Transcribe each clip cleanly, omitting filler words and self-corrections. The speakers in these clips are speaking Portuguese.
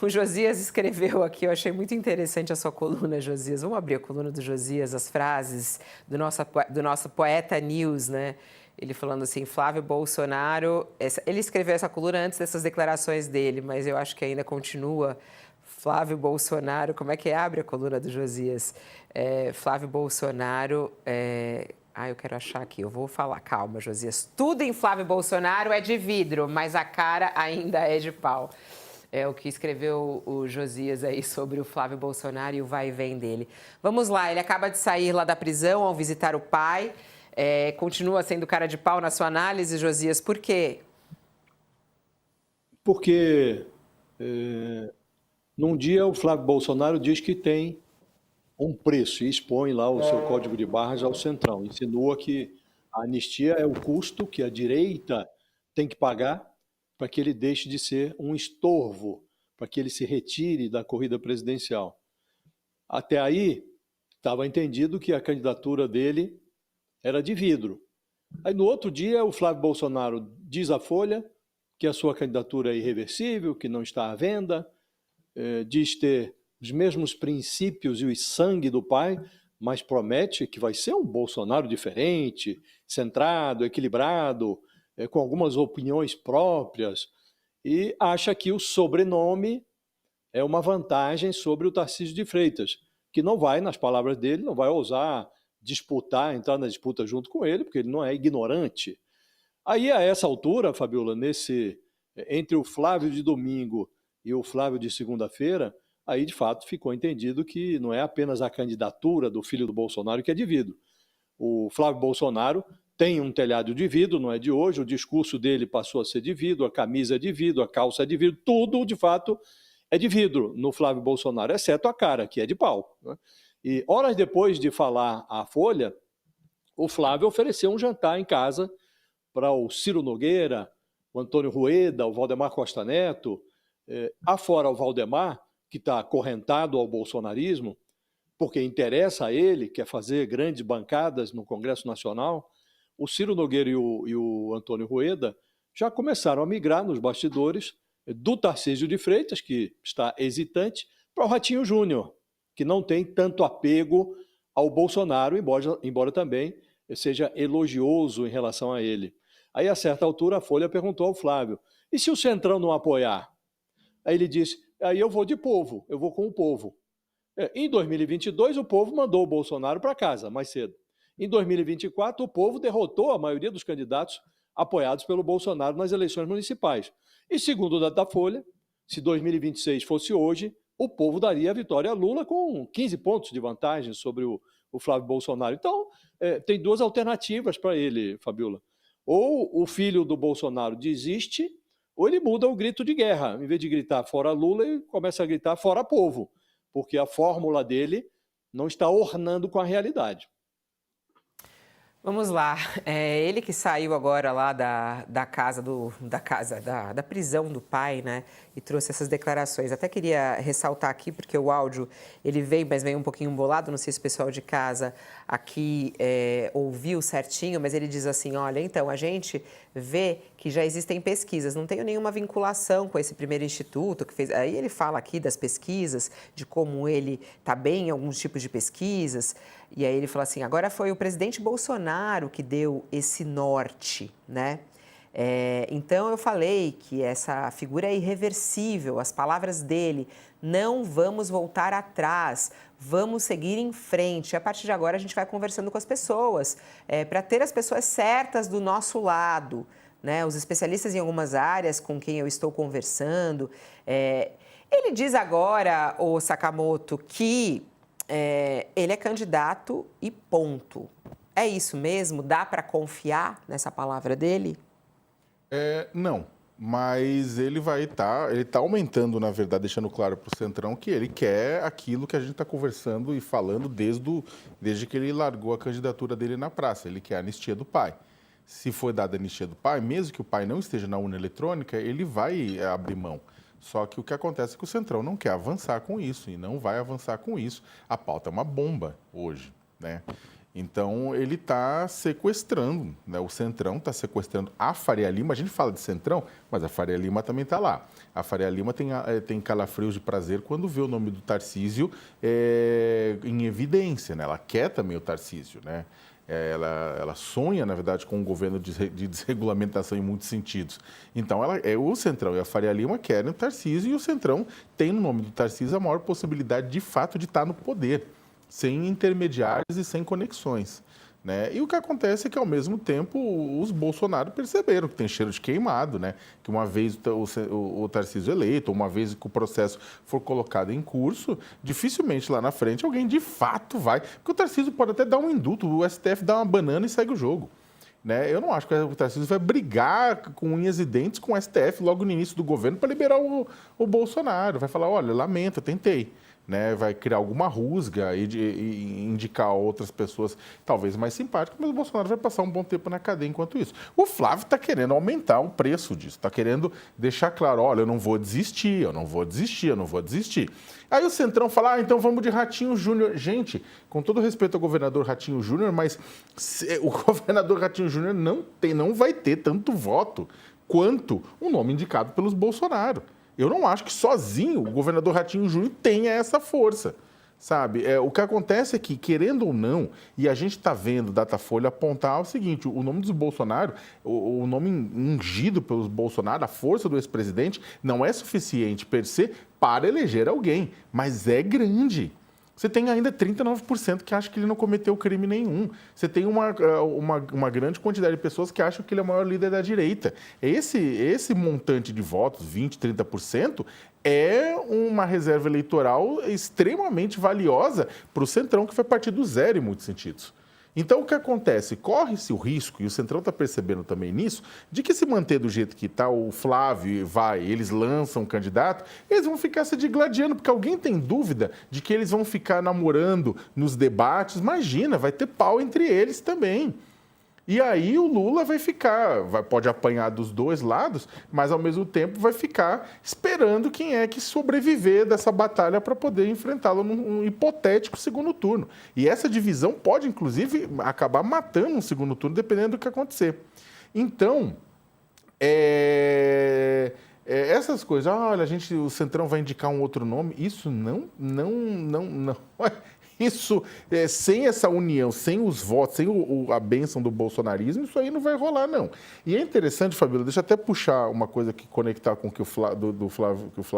O Josias escreveu aqui, eu achei muito interessante a sua coluna, Josias. Vamos abrir a coluna do Josias, as frases do nosso poeta News, né? Ele falando assim, Flávio Bolsonaro... ele escreveu essa coluna antes dessas declarações dele, mas eu acho que ainda continua. Flávio Bolsonaro... Como é que abre a coluna do Josias? Flávio Bolsonaro... eu quero achar aqui, eu vou falar. Calma, Josias. Tudo em Flávio Bolsonaro é de vidro, mas a cara ainda é de pau. É o que escreveu o Josias aí sobre o Flávio Bolsonaro e o vai e vem dele. Vamos lá, ele acaba de sair lá da prisão ao visitar o pai. Continua sendo cara de pau na sua análise, Josias, por quê? Porque num dia o Flávio Bolsonaro diz que tem um preço e expõe lá o seu código de barras ao Centrão. Insinua que a anistia é o custo que a direita tem que pagar para que ele deixe de ser um estorvo, para que ele se retire da corrida presidencial. Até aí, estava entendido que a candidatura dele era de vidro. Aí, no outro dia, o Flávio Bolsonaro diz à Folha que a sua candidatura é irreversível, que não está à venda, diz ter os mesmos princípios e o sangue do pai, mas promete que vai ser um Bolsonaro diferente, centrado, equilibrado, com algumas opiniões próprias, e acha que o sobrenome é uma vantagem sobre o Tarcísio de Freitas, que não vai, nas palavras dele, não vai ousar disputar, entrar na disputa junto com ele, porque ele não é ignorante. Aí, a essa altura, Fabiola, entre o Flávio de domingo e o Flávio de segunda-feira, aí, de fato, ficou entendido que não é apenas a candidatura do filho do Bolsonaro que é de vidro. O Flávio Bolsonaro tem um telhado de vidro, não é de hoje, o discurso dele passou a ser de vidro, a camisa é de vidro, a calça é de vidro, tudo, de fato, é de vidro no Flávio Bolsonaro, exceto a cara, que é de pau. Né? E horas depois de falar à Folha, o Flávio ofereceu um jantar em casa para o Ciro Nogueira, o Antônio Rueda, o Valdemar Costa Neto, afora o Valdemar, que está acorrentado ao bolsonarismo, porque interessa a ele, quer fazer grandes bancadas no Congresso Nacional, o Ciro Nogueira e o Antônio Rueda já começaram a migrar nos bastidores do Tarcísio de Freitas, que está hesitante, para o Ratinho Júnior, que não tem tanto apego ao Bolsonaro, embora também seja elogioso em relação a ele. Aí, a certa altura, a Folha perguntou ao Flávio, e se o Centrão não apoiar? Aí ele disse, aí eu vou de povo, eu vou com o povo. Em 2022, o povo mandou o Bolsonaro para casa mais cedo. Em 2024, o povo derrotou a maioria dos candidatos apoiados pelo Bolsonaro nas eleições municipais. E segundo o Datafolha, se 2026 fosse hoje, o povo daria a vitória a Lula com 15 pontos de vantagem sobre o Flávio Bolsonaro. Então, tem duas alternativas para ele, Fabiola. Ou o filho do Bolsonaro desiste, ou ele muda o grito de guerra. Em vez de gritar fora Lula, ele começa a gritar fora povo, porque a fórmula dele não está ornando com a realidade. Vamos lá, ele que saiu agora lá da prisão do pai, né, e trouxe essas declarações. Até queria ressaltar aqui, porque o áudio, ele veio, mas veio um pouquinho embolado, não sei se o pessoal de casa aqui ouviu certinho, mas ele diz assim, olha, então, a gente vê que já existem pesquisas, não tenho nenhuma vinculação com esse primeiro instituto que fez. Aí ele fala aqui das pesquisas, de como ele está bem em alguns tipos de pesquisas, e aí ele fala assim, agora foi o presidente Bolsonaro que deu esse norte, né? Então eu falei que essa figura é irreversível, as palavras dele, não vamos voltar atrás, vamos seguir em frente. A partir de agora a gente vai conversando com as pessoas, para ter as pessoas certas do nosso lado, né? Os especialistas em algumas áreas com quem eu estou conversando. Ele diz agora, o Sakamoto, que ele é candidato e ponto. É isso mesmo? Dá para confiar nessa palavra dele? Não, mas ele está aumentando, na verdade, deixando claro para o Centrão que ele quer aquilo que a gente está conversando e falando desde que ele largou a candidatura dele na praça. Ele quer a anistia do pai. Se for dada a anistia do pai, mesmo que o pai não esteja na urna eletrônica, ele vai abrir mão. Só que o que acontece é que o Centrão não quer avançar com isso e não vai avançar com isso. A pauta é uma bomba hoje, né? Então, ele está sequestrando, né? O Centrão está sequestrando a Faria Lima. A gente fala de Centrão, mas a Faria Lima também está lá. A Faria Lima tem calafrios de prazer quando vê o nome do Tarcísio em evidência, né? Ela quer também o Tarcísio, né? Ela sonha, na verdade, com um governo de desregulamentação em muitos sentidos. Então, o Centrão e a Faria Lima querem o Tarcísio e o Centrão tem no nome do Tarcísio a maior possibilidade, de fato, de estar no poder, sem intermediários e sem conexões, né? E o que acontece é que, ao mesmo tempo, os Bolsonaro perceberam que tem cheiro de queimado, né? Que uma vez o Tarcísio eleito, uma vez que o processo for colocado em curso, dificilmente lá na frente alguém de fato vai. Porque o Tarcísio pode até dar um indulto, o STF dá uma banana e segue o jogo, né? Eu não acho que o Tarcísio vai brigar com unhas e dentes com o STF logo no início do governo para liberar o Bolsonaro. Vai falar, olha, lamento, eu tentei. Né, vai criar alguma rusga e indicar outras pessoas talvez mais simpáticas, mas o Bolsonaro vai passar um bom tempo na cadeia enquanto isso. O Flávio está querendo aumentar o preço disso, está querendo deixar claro, olha, eu não vou desistir, eu não vou desistir, eu não vou desistir. Aí o Centrão fala, então vamos de Ratinho Júnior. Gente, com todo respeito ao governador Ratinho Júnior, mas o governador Ratinho Júnior não vai ter tanto voto quanto o nome indicado pelos Bolsonaro. Eu não acho que sozinho o governador Ratinho Júnior tenha essa força, sabe? O que acontece é que, querendo ou não, e a gente está vendo o Datafolha apontar o seguinte, o nome dos Bolsonaro, o nome ungido pelos Bolsonaro, a força do ex-presidente, não é suficiente per se para eleger alguém, mas é grande. Você tem ainda 39% que acham que ele não cometeu crime nenhum. Você tem uma grande quantidade de pessoas que acham que ele é o maior líder da direita. Esse montante de votos, 20%, 30%, é uma reserva eleitoral extremamente valiosa para o Centrão, que vai partir do zero em muitos sentidos. Então, o que acontece? Corre-se o risco, e o Centrão está percebendo também nisso, de que se manter do jeito que está, o Flávio eles lançam um candidato, eles vão ficar se digladiando, porque alguém tem dúvida de que eles vão ficar namorando nos debates. Imagina, vai ter pau entre eles também. E aí o Lula pode apanhar dos dois lados, mas ao mesmo tempo vai ficar esperando quem é que sobreviver dessa batalha para poder enfrentá-lo num hipotético segundo turno. E essa divisão pode, inclusive, acabar matando um segundo turno, dependendo do que acontecer. Então, essas coisas, olha, o Centrão vai indicar um outro nome, isso não. Isso, sem essa união, sem os votos, sem a bênção do bolsonarismo, isso aí não vai rolar, não. E é interessante, Fabíola, deixa eu até puxar uma coisa que conectar com o que o Flávio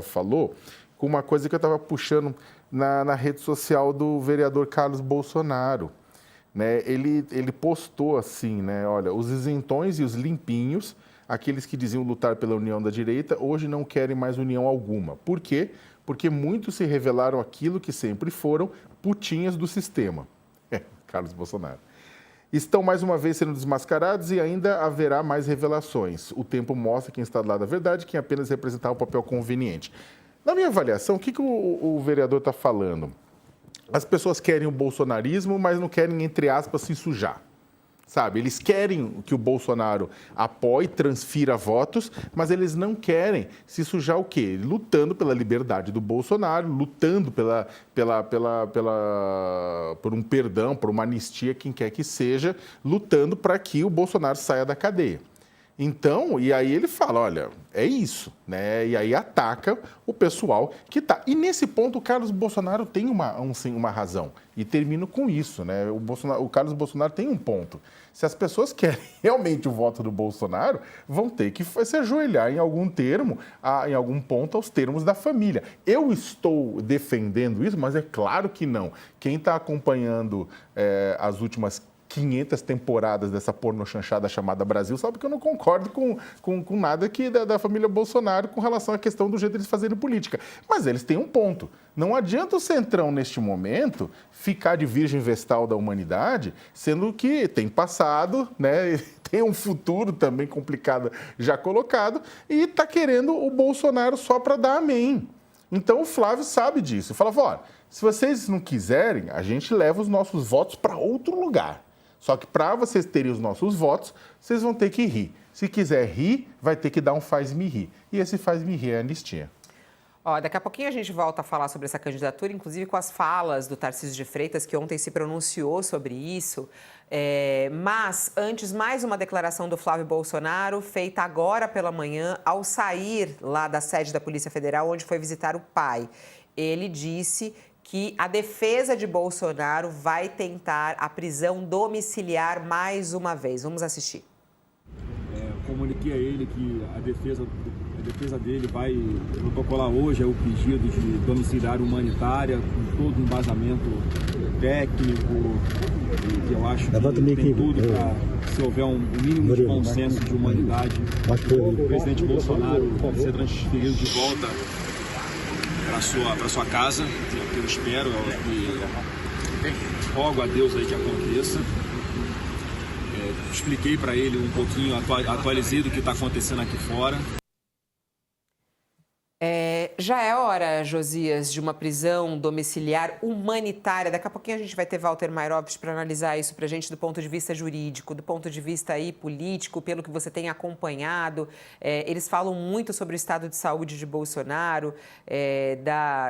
falou, com uma coisa que eu estava puxando na rede social do vereador Carlos Bolsonaro. Né? Ele postou assim, né? Olha, os isentões e os limpinhos, aqueles que diziam lutar pela união da direita, hoje não querem mais união alguma. Por quê? Porque muitos se revelaram aquilo que sempre foram, putinhas do sistema. Carlos Bolsonaro. Estão mais uma vez sendo desmascarados e ainda haverá mais revelações. O tempo mostra quem está do lado da verdade, quem apenas representar o papel conveniente. Na minha avaliação, o que o vereador está falando? As pessoas querem o bolsonarismo, mas não querem, entre aspas, se sujar. Sabe, eles querem que o Bolsonaro apoie, transfira votos, mas eles não querem se sujar o quê? Lutando pela liberdade do Bolsonaro, lutando por um perdão, por uma anistia, quem quer que seja, lutando para que o Bolsonaro saia da cadeia. Então, e aí ele fala, olha, é isso, né? E aí ataca o pessoal que está. E nesse ponto o Carlos Bolsonaro tem uma razão. E termino com isso, né? O Carlos Bolsonaro tem um ponto. Se as pessoas querem realmente o voto do Bolsonaro, vão ter que se ajoelhar em algum termo, em algum ponto, aos termos da família. Eu estou defendendo isso, mas é claro que não. Quem está acompanhando as últimas 500 temporadas dessa pornochanchada chamada Brasil, sabe que eu não concordo com nada da família Bolsonaro com relação à questão do jeito de eles fazerem política. Mas eles têm um ponto. Não adianta o Centrão, neste momento, ficar de virgem vestal da humanidade, sendo que tem passado, né, tem um futuro também complicado já colocado, e está querendo o Bolsonaro só para dar amém. Então o Flávio sabe disso. Fala, olha, se vocês não quiserem, a gente leva os nossos votos para outro lugar. Só que para vocês terem os nossos votos, vocês vão ter que rir. Se quiser rir, vai ter que dar um faz-me rir. E esse faz-me rir é a anistia. Ó, daqui a pouquinho a gente volta a falar sobre essa candidatura, inclusive com as falas do Tarcísio de Freitas, que ontem se pronunciou sobre isso. Mas, antes, mais uma declaração do Flávio Bolsonaro, feita agora pela manhã, ao sair lá da sede da Polícia Federal, onde foi visitar o pai. Ele disse que a defesa de Bolsonaro vai tentar a prisão domiciliar mais uma vez. Vamos assistir. Comuniquei a ele que a defesa dele vai protocolar hoje o pedido de domiciliar humanitária, com todo o embasamento técnico, e que eu acho que tem tudo para, se houver um mínimo de consenso de humanidade, o presidente Bolsonaro ser transferido de volta para sua casa, que é o que eu espero, e rogo a Deus aí que aconteça. Expliquei para ele um pouquinho, atualizei do que está acontecendo aqui fora. Já é hora, Josias, de uma prisão domiciliar humanitária. Daqui a pouquinho a gente vai ter Walter Mairovich para analisar isso para a gente do ponto de vista jurídico, do ponto de vista aí político, pelo que você tem acompanhado. Eles falam muito sobre o estado de saúde de Bolsonaro,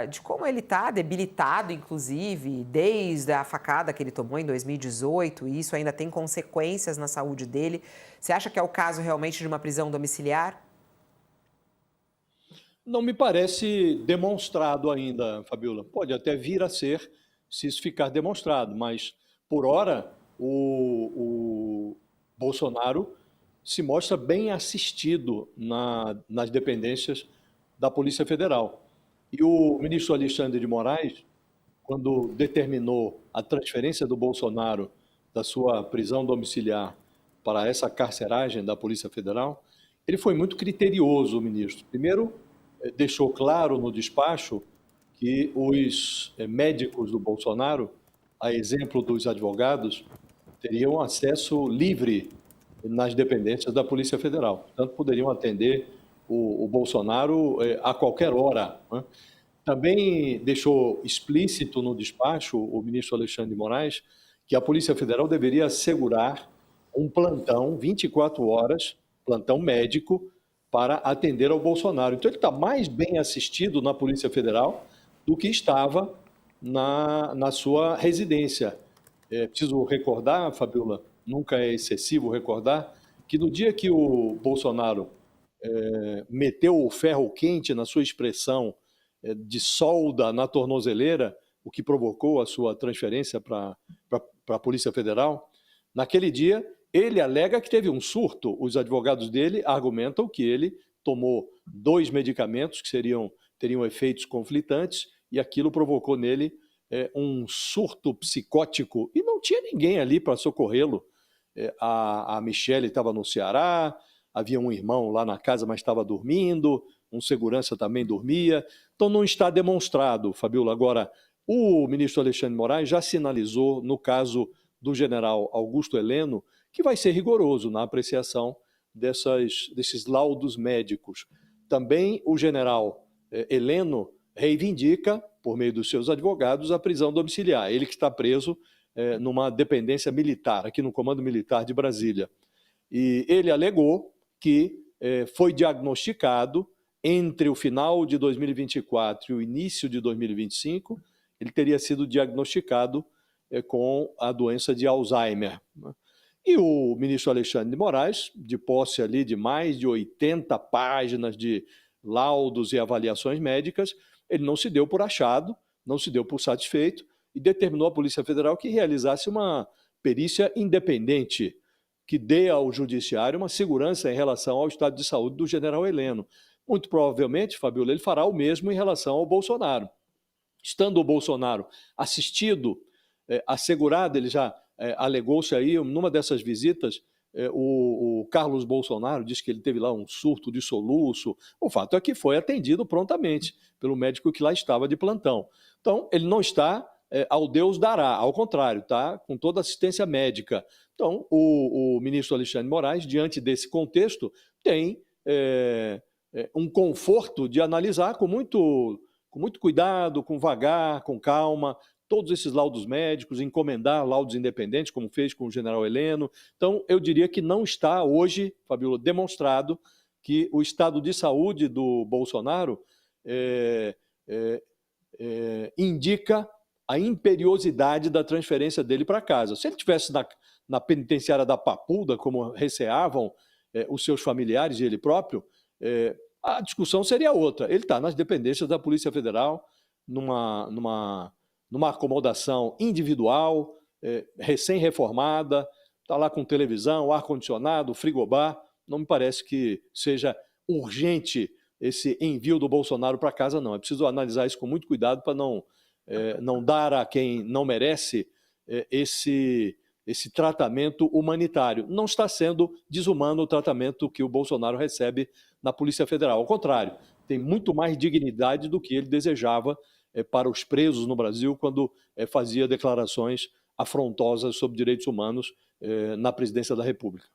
de como ele está debilitado, inclusive, desde a facada que ele tomou em 2018, e isso ainda tem consequências na saúde dele. Você acha que é o caso realmente de uma prisão domiciliar? Não me parece demonstrado ainda, Fabiola. Pode até vir a ser, se isso ficar demonstrado, mas, por hora, o Bolsonaro se mostra bem assistido nas dependências da Polícia Federal. E o ministro Alexandre de Moraes, quando determinou a transferência do Bolsonaro da sua prisão domiciliar para essa carceragem da Polícia Federal, ele foi muito criterioso, o ministro. Primeiro, deixou claro no despacho que os médicos do Bolsonaro, a exemplo dos advogados, teriam acesso livre nas dependências da Polícia Federal. Portanto, poderiam atender o Bolsonaro a qualquer hora, né? Também deixou explícito no despacho o ministro Alexandre de Moraes que a Polícia Federal deveria assegurar um plantão, 24 horas, plantão médico, para atender ao Bolsonaro. Então, ele está mais bem assistido na Polícia Federal do que estava na sua residência. Preciso recordar, Fabiola, nunca é excessivo recordar, que no dia que o Bolsonaro meteu o ferro quente na sua expressão de solda na tornozeleira, o que provocou a sua transferência para a Polícia Federal, naquele dia ele alega que teve um surto. Os advogados dele argumentam que ele tomou 2 medicamentos que teriam efeitos conflitantes e aquilo provocou nele um surto psicótico. E não tinha ninguém ali para socorrê-lo. A Michele estava no Ceará, havia um irmão lá na casa, mas estava dormindo, um segurança também dormia. Então não está demonstrado, Fabiola. Agora, o ministro Alexandre de Moraes já sinalizou, no caso do general Augusto Heleno, que vai ser rigoroso na apreciação desses laudos médicos. Também o general Heleno reivindica, por meio dos seus advogados, a prisão domiciliar. Ele que está preso numa dependência militar, aqui no Comando Militar de Brasília. E ele alegou que foi diagnosticado entre o final de 2024 e o início de 2025, ele teria sido diagnosticado com a doença de Alzheimer. E o ministro Alexandre de Moraes, de posse ali de mais de 80 páginas de laudos e avaliações médicas, ele não se deu por achado, não se deu por satisfeito e determinou à Polícia Federal que realizasse uma perícia independente, que dê ao judiciário uma segurança em relação ao estado de saúde do general Heleno. Muito provavelmente, Fabiola, ele fará o mesmo em relação ao Bolsonaro. Estando o Bolsonaro assistido, assegurado, ele já alegou-se aí, numa dessas visitas, o Carlos Bolsonaro disse que ele teve lá um surto de soluço. O fato é que foi atendido prontamente pelo médico que lá estava de plantão. Então, ele não está ao Deus dará, ao contrário, está com toda a assistência médica. Então, o ministro Alexandre de Moraes, diante desse contexto, tem um conforto de analisar com muito cuidado, com vagar, com calma, todos esses laudos médicos, encomendar laudos independentes, como fez com o general Heleno. Então, eu diria que não está hoje, Fabiola, demonstrado que o estado de saúde do Bolsonaro indica a imperiosidade da transferência dele para casa. Se ele estivesse na penitenciária da Papuda, como receavam os seus familiares e ele próprio, a discussão seria outra. Ele está nas dependências da Polícia Federal, numa acomodação individual, recém-reformada, está lá com televisão, ar-condicionado, frigobar. Não me parece que seja urgente esse envio do Bolsonaro para casa, não. É preciso analisar isso com muito cuidado para não dar a quem não merece esse tratamento humanitário. Não está sendo desumano o tratamento que o Bolsonaro recebe na Polícia Federal. Ao contrário, tem muito mais dignidade do que ele desejava para os presos no Brasil quando fazia declarações afrontosas sobre direitos humanos na presidência da República.